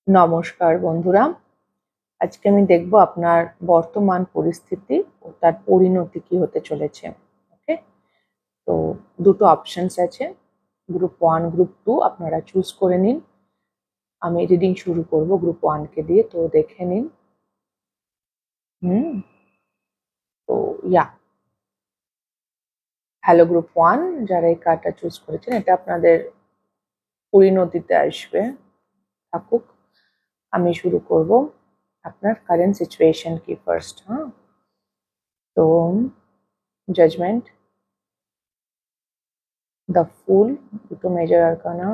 নমস্কার বন্ধুরা, আজকে আমি দেখব আপনার বর্তমান পরিস্থিতি ও তার পরিণতি কি হতে চলেছে। ওকে, তো দুটো অপশনস আছে, গ্রুপ 1 গ্রুপ 2, আপনারা চুজ করে নিন। আমি রিডিং শুরু করব গ্রুপ 1 কে দিয়ে, তো দেখে নিন। তো হ্যালো গ্রুপ 1, যারা এই কার্ডটা চুজ করেছেন, এটা আপনাদের পরিণতিতে আসবে, থাকুক। আমি শুরু করব। আপনার কারেন্ট সিচুয়েশন কি ফার্স্ট। তো জাজমেন্ট, the Fool, দুটো major arcana,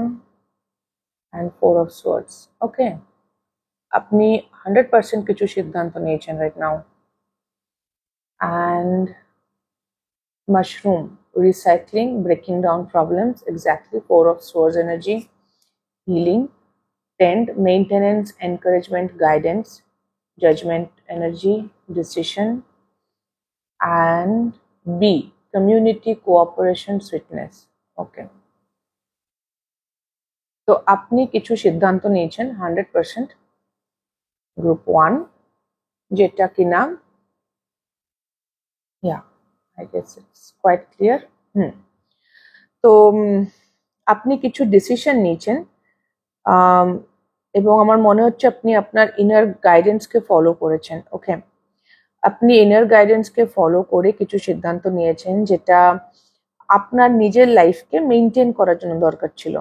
and 4 of Swords. ওকে, আপনি 100% কিছু সিদ্ধান্ত নিয়েছেন right now. And Mushroom, recycling, breaking down problems, exactly 4 of Swords energy, healing, Tend, maintenance, encouragement, guidance, Judgment energy, decision, and B, community, cooperation, sweetness. ওকে, তো আপনি কিছু সিদ্ধান্ত নিয়েছেন 100% গ্রুপ 1, যেটা কিনা I guess it's quite clear. তো আপনি কিছু ডিসিশন নিয়েছেন, এবং আমার মনে হচ্ছে আপনি আপনার ইনার গাইডেন্সকে ফলো করেছেন। ওকে, আপনি ইনার গাইডেন্সকে ফলো করে কিছু সিদ্ধান্ত নিয়েছেন, যেটা আপনার নিজের লাইফকে মেনটেন করার জন্য দরকার ছিল।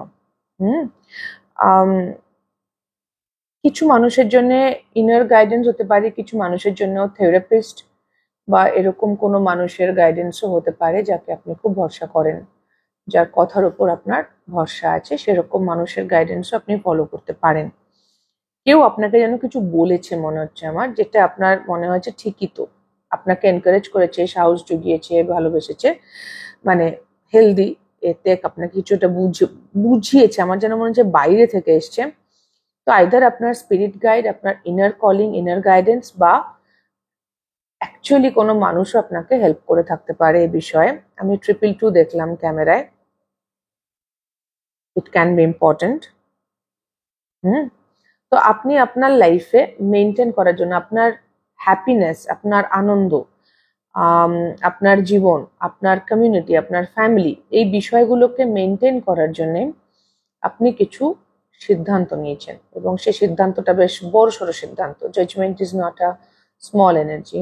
কিছু মানুষের জন্য ইনার গাইডেন্স হতে পারে, কিছু মানুষের জন্য থেরাপিস্ট বা এরকম কোনো মানুষের গাইডেন্সও হতে পারে যাকে আপনি খুব ভরসা করেন, যার কথার উপর আপনার ভরসা আছে, সেরকম মানুষের গাইডেন্সও আপনি ফলো করতে পারেন। কেউ আপনাকে যেন কিছু বলেছে মনে হচ্ছে আমার, যেটা আপনার মনে হয়েছে ঠিকই, তো আপনাকে এনকারেজ করেছে, সাহস জুগিয়েছে, ভালোবেসেছে, মানে হেলদি, এতে আপনাকে কিছুটা বুঝিয়েছে। আমার যেন মনে হচ্ছে বাইরে থেকে এসছে। তো আইদার আপনার স্পিরিট গাইড, আপনার ইনার কলিং, ইনার গাইডেন্স, বা অ্যাকচুয়ালি কোনো মানুষও আপনাকে হেল্প করে থাকতে পারে এই বিষয়ে। আমি 222 দেখলাম ক্যামেরায়, ইট ক্যান বি ইম্পর্টেন্ট। তো আপনি আপনার লাইফে মেনটেন করার জন্য, আপনার হ্যাপিনেস, আপনার আনন্দ, আপনার জীবন, আপনার কমিউনিটি, আপনার ফ্যামিলি, এই বিষয়গুলোকে মেনটেন করার জন্য আপনি কিছু সিদ্ধান্ত নিয়েছেন, এবং সেই সিদ্ধান্তটা বেশ বড়সড় সিদ্ধান্ত। Judgement is not a small energy.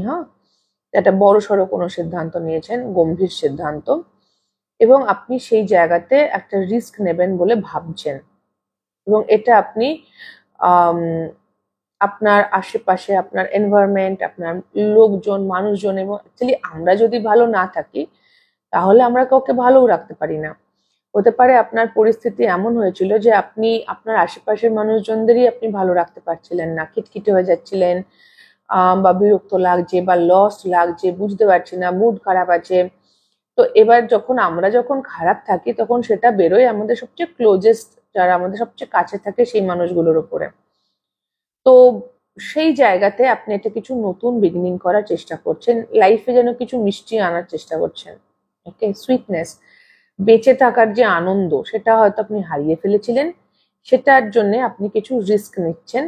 এটা বড়সড় কোনো সিদ্ধান্ত নিয়েছেন, গম্ভীর সিদ্ধান্ত, এবং আপনি সেই জায়গাতে একটা রিস্ক নেবেন বলে ভাবছেন, এবং এটা আপনি আপনার আশেপাশে, আপনার এনভায়রনমেন্ট, আপনার লোকজন, মানুষজন, এবং অ্যাকচুয়ালি আমরা যদি ভালো না থাকি তাহলে আমরা কাউকে ভালোও রাখতে পারি না। হতে পারে আপনার পরিস্থিতি এমন হয়েছিল যে আপনি আপনার আশেপাশের মানুষজনদেরই আপনি ভালো রাখতে পারছিলেন না, খিটখিটে হয়ে যাচ্ছিলেন, বা বিরক্ত লাগছে, বা লস্ট লাগছে, বুঝতে পারছি না, মুড খারাপ আছে। তো এবার আমরা যখন খারাপ থাকি তখন সেটা বেরোয় আমাদের সবচেয়ে ক্লোজেস্ট, যারা আমাদের সবচেয়ে কাছে থাকে, সেই মানুষগুলোর উপরে। তো সেই জায়গাতে আপনি একটা কিছু নতুন বিগিনিং করার চেষ্টা করছেন, লাইফে যেন কিছু মিষ্টি আনার চেষ্টা করছেন। ওকে, সুইটনেস, বেঁচে থাকার যে আনন্দ, সেটা হয়তো আপনি হারিয়ে ফেলেছিলেন, সেটার জন্য আপনি কিছু রিস্ক নিচ্ছেন,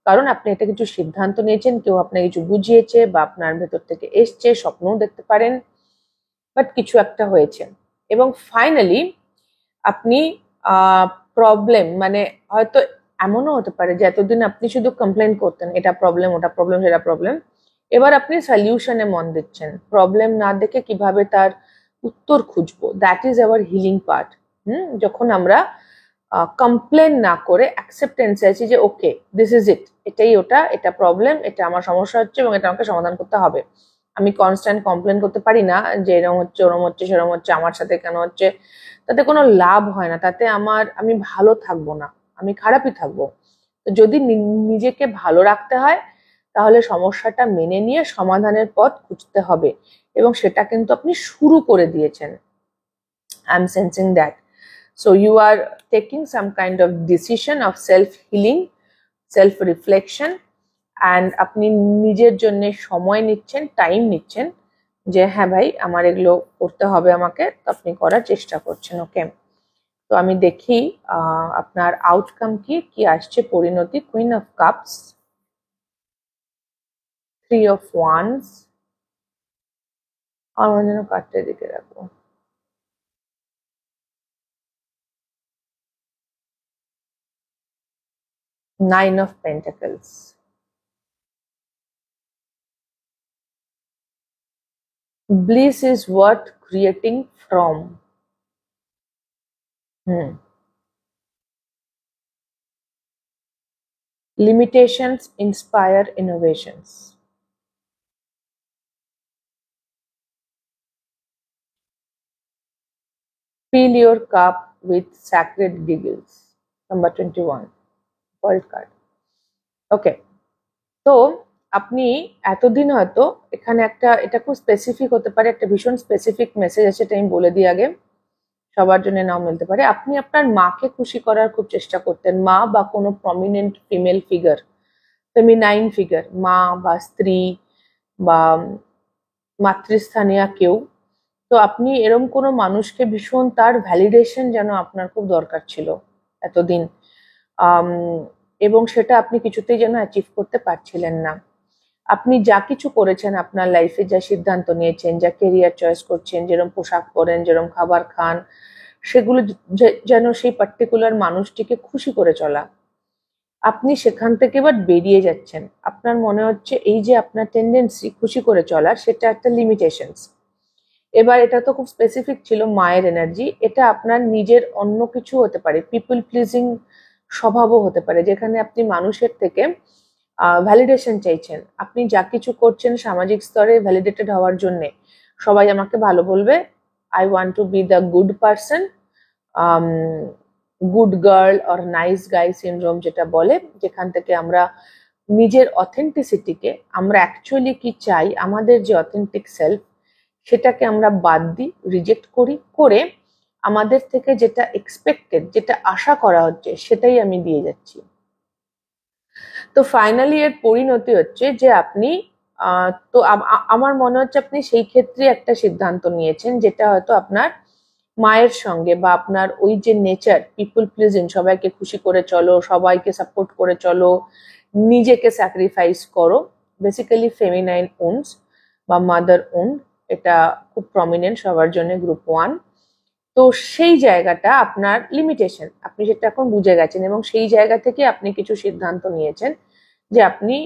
কারণ আপনি একটা কিছু সিদ্ধান্ত নিয়েছেন, কেউ আপনাকে কিছু বুঝিয়েছে, বা আপনার ভেতর থেকে এসছে, স্বপ্নও দেখতে পারেন, বাট কিছু একটা হয়েছে। এবং ফাইনালি আপনি প্রবলেম, মানে হয়তো এমনও হতে পারে যে এতদিন আপনি শুধু কমপ্লেন করতেন, এটা প্রবলেম, ওটা প্রবলেম, সেটা প্রবলেম, এবার আপনি সলিউশনে মন দিচ্ছেন, প্রবলেম না দেখে কিভাবে তার উত্তর খুঁজবো। That is our healing part. যখন আমরা কমপ্লেন না করে অ্যাকসেপ্টেন্সে আছি যে ওকে, দিস ইজ ইট, এটাই ওটা, এটা প্রবলেম, এটা আমার সমস্যা হচ্ছে এবং এটা আমাকে সমাধান করতে হবে। আমি কনস্ট্যান্ট কমপ্লেন করতে পারি না যে এরকম হচ্ছে, ওরম হচ্ছে, সেরকম হচ্ছে, আমার সাথে কেন হচ্ছে, তাতে কোনো লাভ হয় না, তাতে আমি ভালো থাকবো না, আমি খারাপই থাকবো। তো যদি নিজেকে ভালো রাখতে হয় তাহলে সমস্যাটা মেনে নিয়ে সমাধানের পথ খুঁজতে হবে, এবং সেটা কিন্তু আপনি শুরু করে দিয়েছেন। I am sensing that. So you are taking some kind of decision of self-healing, self-reflection, and আপনি নিজের জন্য সময় নিচ্ছেন, টাইম নিচ্ছেন, যে হ্যাঁ ভাই আমার এগুলো করতে হবে, আমাকে, আপনি করার চেষ্টা করছেন। ওকে, তো আমি দেখি আপনার আউটকাম কি আসছে পরিণতি। Queen of cups, 3 of wands, আমার যেন কার্ডটা দিকে রাখবো, 9 of Pentacles, bliss is worth creating from. Limitations inspire innovations. Fill your cup with sacred giggles. Number 21, world card. ওকে, তো আপনি এতদিন হয়তো এখানে এটা খুব স্পেসিফিক হতে পারে, একটা ভীষণ স্পেসিফিক মেসেজ আছে, এটা আমি বলে দিই আগে, সবার জন্য নাও মিলতে পারে। আপনি আপনার মাকে খুশি করার খুব চেষ্টা করতেন, মা বা কোনো prominent female figure, feminine figure, মা বা স্ত্রী বা মাতৃস্থানীয় কেউ। তো আপনি এরম কোনো মানুষকে ভীষণ তার ভ্যালিডেশন যেন আপনার খুব দরকার ছিল এতদিন, এবং সেটা আপনি কিছুতেই যেন অ্যাচিভ করতে পারছিলেন না। আপনি যা কিছু করেছেন আপনার লাইফে, যা সিদ্ধান্ত নিয়েছেন, যা কেরিয়ার চয়েস করছেন, যেরকম পোশাক পরেন, যেরকম খাবার খান, সেগুলো যেন সেই পার্টিকুলার মানুষটিকে খুশি করে চলা। আপনি সেখান থেকে এবার বেরিয়ে যাচ্ছেন। আপনার মনে হচ্ছে এই যে আপনার টেন্ডেন্সি খুশি করে চলার, সেটা একটা লিমিটেশনস। এবার এটা তো খুব স্পেসিফিক ছিল মায়ের এনার্জি, এটা আপনার নিজের অন্য কিছু হতে পারে, পিপল প্লিজিং স্বভাবও হতে পারে, যেখানে আপনি মানুষের থেকে ভ্যালিডেশন চাইছেন। আপনি যা কিছু করছেন সামাজিক স্তরে ভ্যালিডেটেড হওয়ার জন্য, সবাই আমাকে ভালো বলবে, I want to B the good person, good girl or nice guy syndrome যেটা বলে, যেখান থেকে আমরা নিজের অথেন্টিসিটিকে, আমরা অ্যাকচুয়ালি কি চাই, আমাদের যে অথেন্টিক সেলফ, সেটাকে আমরা বাদ দিই, রিজেক্ট করে আমাদের থেকে যেটা এক্সপেক্টেড, যেটা আশা করা হচ্ছে, সেটাই আমি দিয়ে যাচ্ছি। তো ফাইনালি এর পরিণতি হচ্ছে যে আপনি তো আমার মনে হচ্ছে আপনি সেই ক্ষেত্রে একটা সিদ্ধান্ত নিয়েছেন, যেটা হয়তো আপনার মায়ের সঙ্গে বা আপনার ওই যে নেচার, পিপল প্লিজিং, সবাইকে খুশি করে চলো, সবাইকে সাপোর্ট করে চলো, নিজেকে স্যাক্রিফাইস করো, বেসিক্যালি ফেমিনাইন উন্স বা মাদার উন, এটা খুব প্রমিনেন্ট সবার জন্য, গ্রুপ 1। তো সেই জায়গাটা আপনার লিমিটেশন, আপনি সেটা এখন বুঝে গেছেন, এবং সেই জায়গা থেকে আপনি কিছু সিদ্ধান্ত নিয়েছেন যে আপনি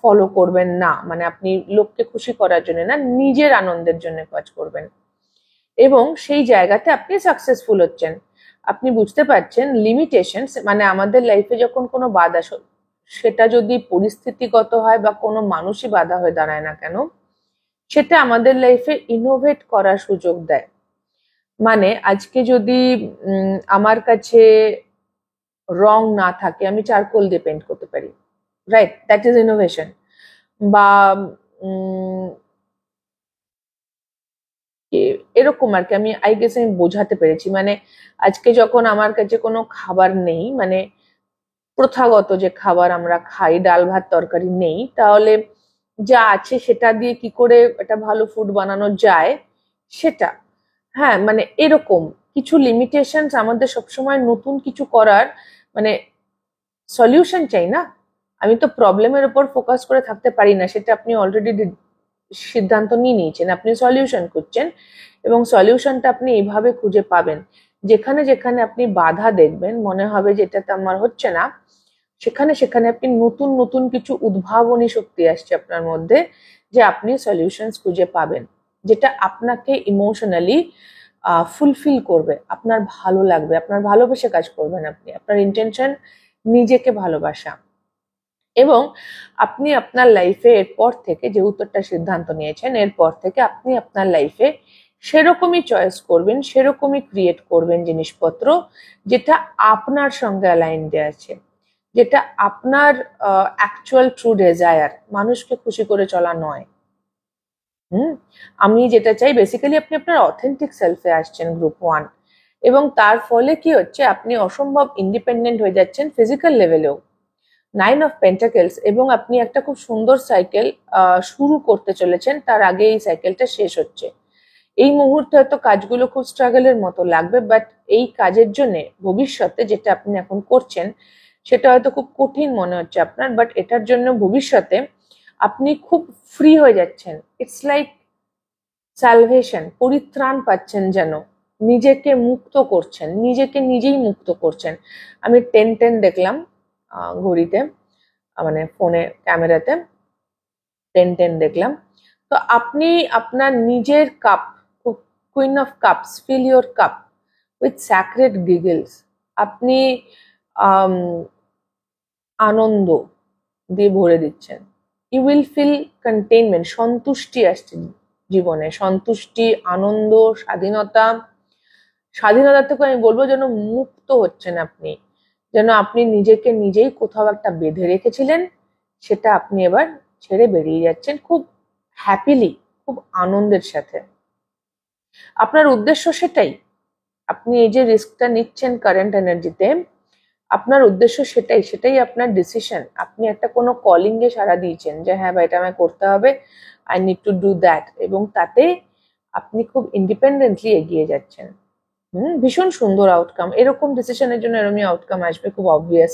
ফলো করবেন না, মানে আপনি লোককে খুশি করার জন্য না, নিজের আনন্দের জন্য কাজ করবেন, এবং সেই জায়গাতে আপনি সাকসেসফুল হচ্ছেন। আপনি বুঝতে পারছেন লিমিটেশনস মানে আমাদের লাইফে যখন কোনো বাধা, সেটা যদি পরিস্থিতিগত হয় বা কোনো মানুষই বাধা হয়ে দাঁড়ায় না কেন, সেটা আমাদের লাইফে ইনোভেট করার সুযোগ দেয়। মানে আজকে যদি আমার কাছে রং না থাকে, আমি চারকোল দিয়ে পেন্ট করতে পারি, রাইট, দ্যাট ইজ ইনোভেশন। বা এরকম আর কি, আমি আই গেস আমি বোঝাতে পেরেছি। মানে আজকে যখন আমার কাছে কোনো খাবার নেই, মানে প্রথাগত যে খাবার আমরা খাই, ডাল ভাত তরকারি নেই, তাহলে যা আছে সেটা দিয়ে কি করে একটা ভালো ফুড বানানো যায় সেটা, হ্যাঁ, মানে এরকম কিছু লিমিটেশনস আমাদের সবসময় নতুন কিছু করার, মানে সলিউশন চাই না। আমি তো প্রবলেমের উপর ফোকাস করে থাকতে পারি না, সেটা আপনি অলরেডি সিদ্ধান্ত নিয়ে নিয়েছেন, আপনি সলিউশন খুঁজছেন, এবং সলিউশনটা আপনি এইভাবে খুঁজে পাবেন, যেখানে যেখানে আপনি বাধা দেখবেন, মনে হবে যে এটাতে আমার হচ্ছে না, সেখানে সেখানে আপনি নতুন নতুন কিছু উদ্ভাবনী শক্তি আসছে আপনার মধ্যে, যে আপনি সলিউশনস খুঁজে পাবেন, যেটা আপনাকে ইমোশনালি ফুলফিল করবে, আপনার ভালো লাগবে, আপনার ভালোবেসে কাজ করবেন আপনি, আপনার ইন্টেনশন নিজেকে ভালোবাসা। এবং আপনি আপনার লাইফে এরপর থেকে, যেহেতু একটা সিদ্ধান্ত নিয়েছেন, এরপর থেকে আপনি আপনার লাইফে সেরকমই চয়েস করবেন, সেরকমই ক্রিয়েট করবেন জিনিসপত্র, যেটা আপনার সঙ্গে অ্যালাইন্ড আছে, যেটা আপনার অ্যাকচুয়াল ট্রু ডেজায়ার, মানুষকে খুশি করে চলা নয়। আমি যেটা চাই, বেসিক্যালি আপনি আপনার অথেন্টিক সেলফে আসছেন, গ্রুপ 1, এবং তার ফলে কি হচ্ছে, আপনি অসম্ভব ইন্ডিপেন্ডেন্ট হয়ে যাচ্ছেন ফিজিক্যাল লেভেলেও, 9 অফ পেন্টাকেলস, এবং আপনি একটা খুব সুন্দর সাইকেল শুরু করতে চলেছেন, তার আগে এই সাইকেলটা শেষ হচ্ছে, এই মুহূর্তে হয়তো কাজগুলো খুব স্ট্রাগলের মতো লাগবে, বাট এই কাজের জন্য ভবিষ্যতে যেটা আপনি এখন করছেন সেটা হয়তো খুব কঠিন মনে হচ্ছে আপনার, বাট এটার জন্য ভবিষ্যতে আপনি খুব ফ্রি হয়ে যাচ্ছেন। ইটস লাইক সালভেশন, পরিত্রাণ পাচ্ছেন, যেন নিজেকে মুক্ত করছেন, নিজেকে নিজেই মুক্ত করছেন। আমি 10-10 দেখলাম ঘড়িতে, মানে ফোনে ক্যামেরাতে 10-10 দেখলাম। তো আপনি আপনার নিজের cup, queen of cups, fill your cup with sacred giggles. আপনি আনন্দ দিয়ে ভরে দিচ্ছেন। ইউ উইল ফিল কন্টেইনমেন্ট, সন্তুষ্টি আসছে জীবনে, সন্তুষ্টি, আনন্দ, স্বাধীনতা। স্বাধীনতা থেকে আমি বলবো যেন মুক্ত হচ্ছেন আপনি, যেন আপনি নিজেকে নিজেই কোথাও একটা বেঁধে রেখেছিলেন, সেটা আপনি এবার ছেড়ে বেরিয়ে যাচ্ছেন খুব হ্যাপিলি, খুব আনন্দের সাথে। আপনার উদ্দেশ্য সেটাই। আপনি এই যে রিস্কটা নিচ্ছেন কারেন্ট এনার্জিতে, আপনার উদ্দেশ্য সেটাই, সেটাই আপনার ডিসিশন। আপনি একটা কোনো কলিং এ সাড়া দিয়েছেন যে হ্যাঁ ভাই, এটা আমায় করতে হবে, I need to do that, এবং তাতে আপনি খুব ইন্ডিপেন্ডেন্টলি এগিয়ে যাচ্ছেন। ভীষণ সুন্দর আউটকাম। এরকম ডিসিশনের জন্য এরকমই আউটকাম আসবে, খুব অবভিয়াস।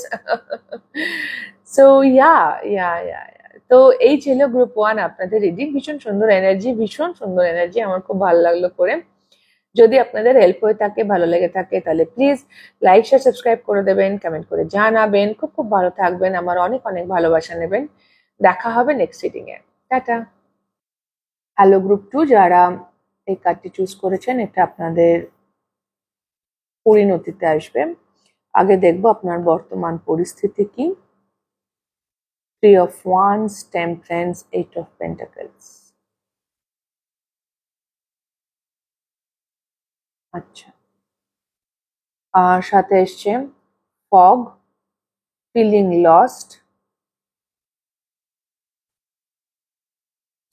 সো ইয়া ইয়া ইয়া তো এই ছিল গ্রুপ 1 আপনাদের রিডিং। ভীষণ সুন্দর এনার্জি, ভীষণ সুন্দর এনার্জি, আমার খুব ভালো লাগলো করে। যদি আপনাদের হেল্প হয়ে থাকে, ভালো লেগে থাকে, তাহলে প্লিজ লাইক শেয়ার সাবস্ক্রাইব করে দেবেন, কমেন্ট করে জানাবেন। খুব খুব ভালো থাকবেন, আমার অনেক অনেক ভালোবাসা নেবেন। দেখা হবে next reading a. Tata. Hello group 2, যারা এই কার্ডটি চুজ করেছেন, এটা আপনাদের পরিণতিতে আসবে। আগে দেখবো আপনার বর্তমান পরিস্থিতি কি। 3 of Wands, Temperance, 8 of Pentacles। আচ্ছা, আর সাথে এসছে fog, feeling lost,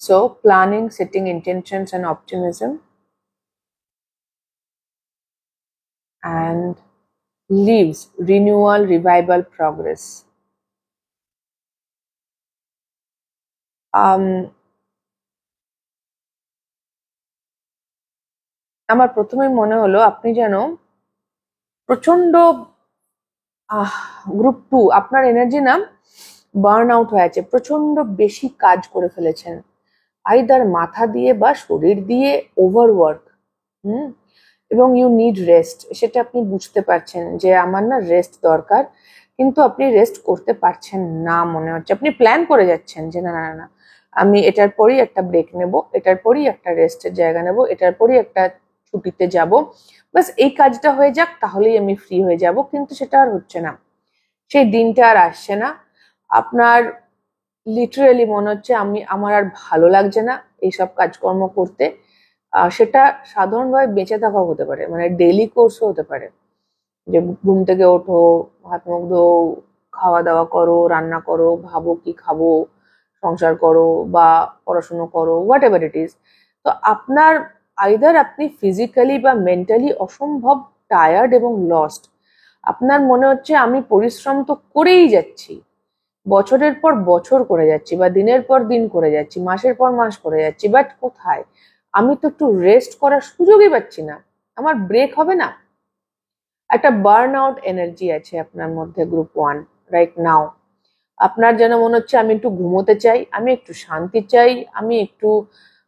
so planning, setting intentions and optimism, and leaves, renewal, revival, progress. আমার প্রথমেই মনে হলো আপনি যেন প্রচন্ড গ্রুপ 2 আপনার এনার্জি না বার্ন আউট হয়ে আছে, প্রচন্ড বেশি কাজ করে ফেলেছেন, আইদার মাথা দিয়ে বা শরীর দিয়ে, ওভারওয়ার্ক। এবং ইউ নিড রেস্ট, সেটা আপনি বুঝতে পারছেন যে আমার না রেস্ট দরকার, কিন্তু আপনি রেস্ট করতে পারছেন না মনে হচ্ছে। আপনি প্ল্যান করে যাচ্ছেন যে না না না, আমি এটার পরেই একটা ব্রেক নেব, এটার পরেই একটা রেস্টের জায়গা নেব, এটার পরেই একটা ছুটিতে যাব, বাস এই কাজটা হয়ে যাক, তাহলেই আমি ফ্রি হয়ে যাব। কিন্তু সেটা আর হচ্ছে না, সেই দিনটা আর আসছে না। আপনার লিটারেলি মনে হচ্ছে আমার আর ভালো লাগছে না এইসব কাজকর্ম করতে। সেটা সাধারণভাবে বেঁচে থাকাও হতে পারে, মানে ডেইলি কোর্সও হতে পারে, যে ঘুম থেকে ওঠো, হাত মুখ ধো, খাওয়া দাওয়া করো, রান্না করো, ভাবো কি খাবো, সংসার করো বা পড়াশুনো করো, হোয়াট এভার ইট ইজ। তো আপনার আইদার আপনি ফিজিক্যালি বা মেন্টালি অসম্ভব টায়ার্ড এবং লস্ট। আপনার মনে হচ্ছে আমি পরিশ্রম তো করেই যাচ্ছি, বছরের পর বছর করে যাচ্ছি, বা দিনের পর দিন করে যাচ্ছি, মাসের পর মাস করে যাচ্ছি, বাট কোথায়? আমি তো একটু রেস্ট করার সুযোগই পাচ্ছি না, আমার ব্রেক হবে না। একটা বার্ন আউট এনার্জি আছে আপনার মধ্যে গ্রুপ 1 রাইট নাও। আপনার যেন মনে হচ্ছে আমি একটু ঘুমোতে চাই, আমি একটু শান্তি চাই, আমি একটু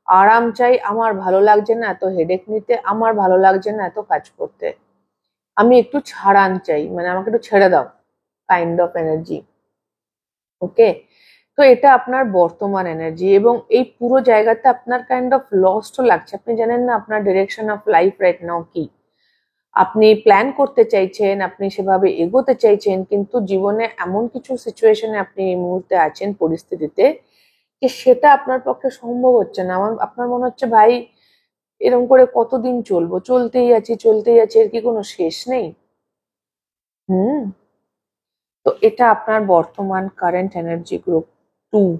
আরাম চাই, আমার ভালো লাগছে না এত হেডেক নিতে, আমার ভালো লাগছে না এত কাজ করতে, আমি একটু ছাড়ান চাই, মানে আমাকে একটু ছেড়ে দাও, কাইন্ড অফ এনার্জি। ওকে, তো এটা আপনার বর্তমান এনার্জি, এবং এই পুরো জায়গাতে আপনার কাইন্ড অফ লস্টও লাগছে। আপনি জানেন না আপনার direction of life right now কি। আপনি প্ল্যান করতে চাইছেন, আপনি সেভাবে এগোতে চাইছেন, কিন্তু জীবনে এমন কিছু সিচুয়েশনে আপনি এই মুহূর্তে আছেন, পরিস্থিতিতে, যে সেটা আপনার পক্ষে সম্ভব হচ্ছে না। আপনার মনে হচ্ছে ভাই এরকম করে কতদিন চলবো, চলতেই আছি চলতেই আছি, এর কি কোনো শেষ নেই। হুম, তো এটা আপনার বর্তমান কারেন্ট এনার্জি গ্রুপ 2।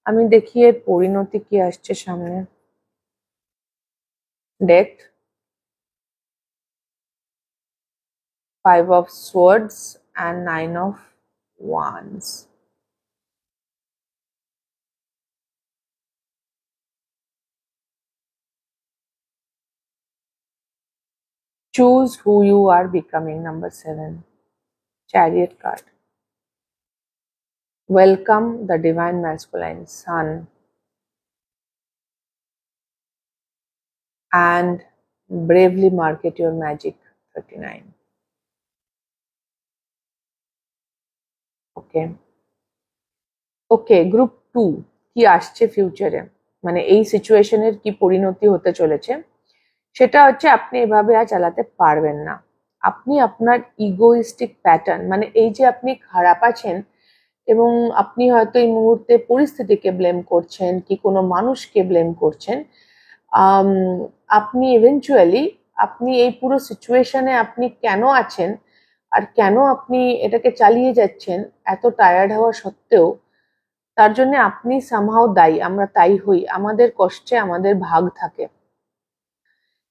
আমি দেখি এর পরিণতি কি আসছে সামনে। Death, 5 of swords and 9 of wands। choose who you are becoming. Number 7, Chariot card. Welcome the divine masculine, Sun, and bravely market your magic, 39. Okay group 2 কি আসছে ফিউচারে, মানে এই সিচুয়েশনের কি পরিণতি হতে চলেছে, সেটা হচ্ছে আপনি এভাবে আর চালাতে পারবেন না। আপনি আপনার ইগোইস্টিক প্যাটার্ন, মানে এই যে আপনি খারাপ আছেন এবং আপনি হয়তো এই মুহূর্তে পরিস্থিতিকে ব্লেম করছেন কি কোনো মানুষকে ব্লেম করছেন, আপনি ইভেনচুয়ালি আপনি এই পুরো সিচুয়েশনে আপনি কেন আছেন আর কেন আপনি এটাকে চালিয়ে যাচ্ছেন এত টায়ার্ড হওয়া সত্ত্বেও, তার জন্য আপনি সামহাও দায়ী। আমরা তাই হই, আমাদের কষ্টে আমাদের ভাগ থাকে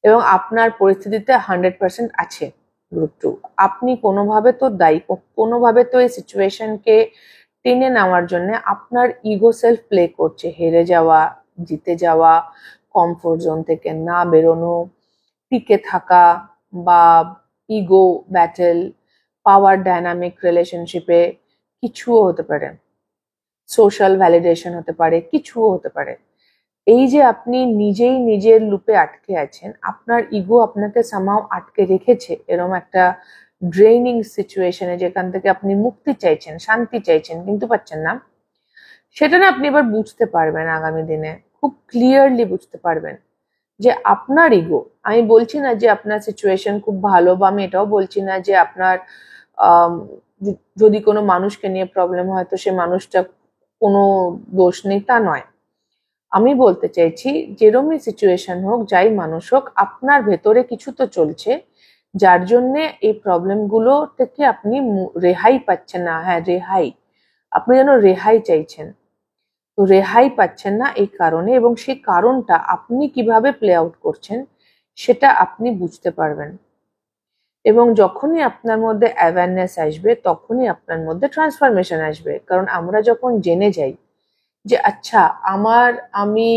এবং আপনার পরিস্থিতিতে 100% আছে গ্রুপ 2। আপনি কোনোভাবে তো দায়ী, কোনোভাবে তো এই সিচুয়েশনকে টেনে নেওয়ার জন্য আপনার ইগো সেলফ প্লে করছে, হেরে যাওয়া, জিতে যাওয়া, কমফোর্ট জোন থেকে না বেরোনো, টিকে থাকা, বা ইগো ব্যাটেল, পাওয়ার ডায়নামিক রিলেশনশিপে কিছুও হতে পারে, সোশ্যাল ভ্যালিডেশন হতে পারে, কিছুও হতে পারে। এই যে আপনি নিজেই নিজের লুপে আটকে আছেন, আপনার ইগো আপনাকে সামহাও আটকে রেখেছে এরকম একটা ড্রেইনিং সিচুয়েশনে, যেখান থেকে আপনি মুক্তি চাইছেন, শান্তি চাইছেন, কিন্তু পাচ্ছেন না। সেটা না আপনি এবার বুঝতে পারবেন আগামী দিনে, খুব ক্লিয়ারলি বুঝতে পারবেন যে আপনার ইগো, আমি বলছি না যে আপনার সিচুয়েশন খুব ভালো, বা আমি এটাও বলছি না যে আপনার যদি কোনো মানুষকে নিয়ে প্রবলেম হয় তো সে মানুষটা কোনো দোষ নেই, তা নয়। আমি বলতে চাইছি যেরমই সিচুয়েশন হোক, যাই মানুষ হোক, আপনার ভেতরে কিছু তো চলছে যার জন্য এই প্রবলেমগুলো থেকে আপনি রেহাই পাচ্ছেন না। হ্যাঁ, রেহাই, আপনি যেন রেহাই চাইছেন, তো রেহাই পাচ্ছেন না এই কারণে, এবং সেই কারণটা আপনি কিভাবে প্লে আউট করছেন সেটা আপনি বুঝতে পারবেন। এবং যখনই আপনার মধ্যে অ্যাওয়ারনেস আসবে তখনই আপনার মধ্যে ট্রান্সফরমেশন আসবে। কারণ আমরা যখন জেনে যাই যে আচ্ছা আমি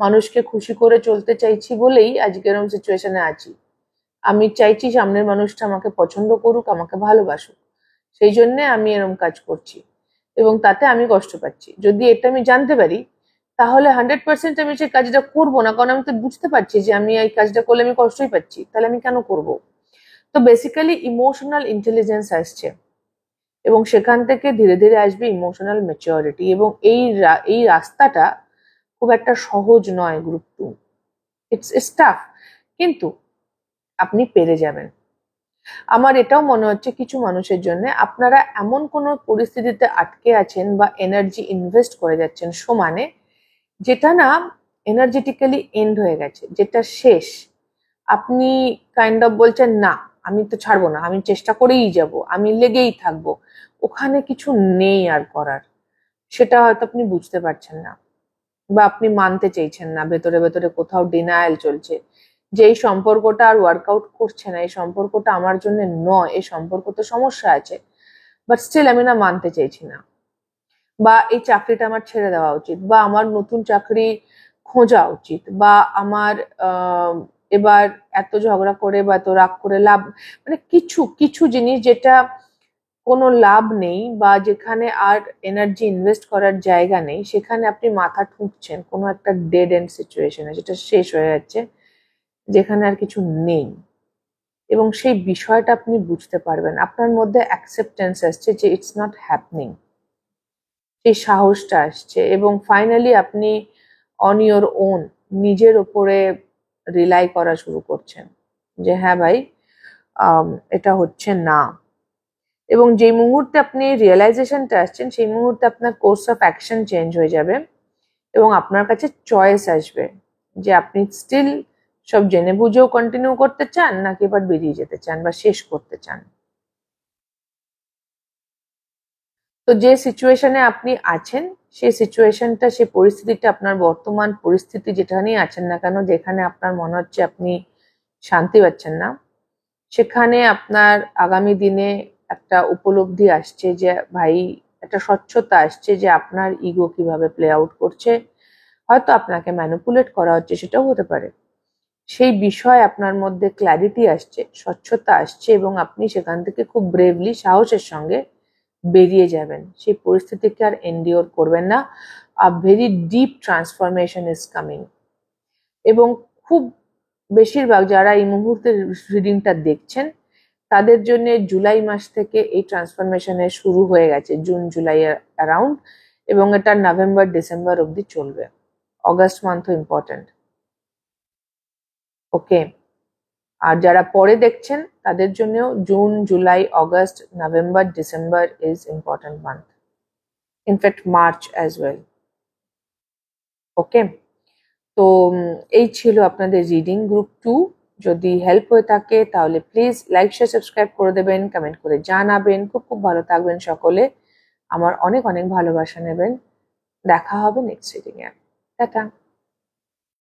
মানুষকে খুশি করে চলতে চাইছি বলেই আজকে এরকম সিচুয়েশনে আছি, আমি চাইছি সামনের মানুষটা আমাকে পছন্দ করুক, আমাকে ভালোবাসুক, সেই জন্য আমি এরকম কাজ করছি এবং তাতে আমি কষ্ট পাচ্ছি। যদি এটা আমি জানতে পারি তাহলে 100% আমি সেই কাজটা করবো না, কারণ আমি তো বুঝতে পারছি যে আমি এই কাজটা করলে আমি কষ্টই পাচ্ছি, তাহলে আমি কেন করব। তো বেসিক্যালি ইমোশনাল ইন্টেলিজেন্স আসছে এবং সেখান থেকে ধীরে ধীরে আসবে ইমোশনাল ম্যাচিওরিটি, এবং এই রাস্তাটা খুব একটা সহজ নয় গ্রুপ 2, ইটস টাফ, কিন্তু আপনি পেরে যাবেন। আমার এটাও মনে হচ্ছে কিছু মানুষের জন্য আপনারা এমন কোনো পরিস্থিতিতে আটকে আছেন বা এনার্জি ইনভেস্ট করে যাচ্ছেন সমানে, যেটা না এনার্জেটিক্যালি এন্ড হয়ে গেছে, যেটা শেষ। আপনি কাইন্ড অফ বলছেন না আমি তো ছাড়বো না, আমি চেষ্টা করেই যাব, আমি লেগেই থাকবো, ওখানে কিছু নেই আর করার, সেটা হয়তো আপনি বুঝতে পারছেন না বা আপনি মানতে চাইছেন না, ভেতরে ভেতরে কোথাও ডিনায়াল চলছে যে এই সম্পর্কটা আর ওয়ার্কআউট করছে না, এই সম্পর্কটা আমার জন্য নয়, এই সম্পর্কতে সমস্যা আছে, বাট স্টিল আমি না মানতে চাইছি না, বা এই চাকরিটা আমার ছেড়ে দেওয়া উচিত, বা আমার নতুন চাকরি খোঁজা উচিত, বা আমার এবার এত ঝগড়া করে বা এত রাগ করে লাভ, মানে কিছু কিছু জিনিস যেটা কোনো লাভ নেই বা যেখানে আর এনার্জি ইনভেস্ট করার জায়গা নেই, সেখানে আপনি মাথা ঠুকছেন কোনো একটা ডেড এন্ড সিচুয়েশনে, যেটা শেষ হয়ে যাচ্ছে, যেখানে আর কিছু নেই। এবং সেই বিষয়টা আপনি বুঝতে পারবেন, আপনার মধ্যে অ্যাকসেপ্টেন্স আসছে যে ইটস নট হ্যাপনিং, সেই সাহসটা আসছে, এবং ফাইনালি আপনি অন ইওর ওন নিজের ওপরে রিলাই করা শুরু করছেন যে হ্যাঁ ভাই, এটা হচ্ছে না। এবং যে মুহূর্তে আপনি রিয়েলাইজেশনটা আসছেন সেই মুহূর্তে আপনার কোর্স অফ অ্যাকশন চেঞ্জ হয়ে যাবে এবং আপনার কাছে চয়েস আসবে যে আপনি স্টিল সব জেনে বুঝেও কন্টিনিউ করতে চান নাকি এবার বেরিয়ে যেতে চান বা শেষ করতে চান। তো যে সিচুয়েশনে আপনি আছেন সেই সিচুয়েশনটা, সেই পরিস্থিতিটা, আপনার বর্তমান পরিস্থিতি যেখানেই আছেন না কেন, যেখানে আপনার মনে হচ্ছে আপনি শান্তি পাচ্ছেন না, সেখানে আপনার আগামী দিনে একটা উপলব্ধি আসছে যে ভাই, একটা স্বচ্ছতা আসছে যে আপনার ইগো কিভাবে প্লে আউট করছে। হয়তো আপনাকে ম্যানিপুলেট করা হচ্ছে, সেটাও হতে পারে, সেই বিষয়ে আপনার মধ্যে ক্ল্যারিটি আসছে, স্বচ্ছতা আসছে এবং আপনি সেখান থেকে খুব ব্রেভলি সাহসের সঙ্গে বেরিয়ে যাবেন। সেই পরিস্থিতিকে আর এন্ডিওর করবেন না। A very deep transformation is coming. এবং খুব বেশিরভাগ যারা এই মুহূর্তে রিডিংটা দেখছেন তাদের জন্য জুলাই মাস থেকে এই ট্রান্সফরমেশনের শুরু হয়ে গেছে, জুন জুলাই অ্যারাউন্ড, এবং এটা নভেম্বর ডিসেম্বর অব্দি চলবে। August মান্থও important. ওকে, আর যারা পরে দেখছেন তাদের জন্যও June July August November December is important month, in fact March as well. Okay, তো এই ছিল আপনাদের রিডিং গ্রুপ 2। যদি হেল্প হয়ে থাকে তাহলে প্লিজ লাইক শেয়ার সাবস্ক্রাইব করে দেবেন, কমেন্ট করে জানাবেন। খুব খুব ভালো থাকবেন সকলে, আমার অনেক অনেক ভালোবাসা নেবেন। দেখা হবে নেক্সট রিডিং এ। টাটা।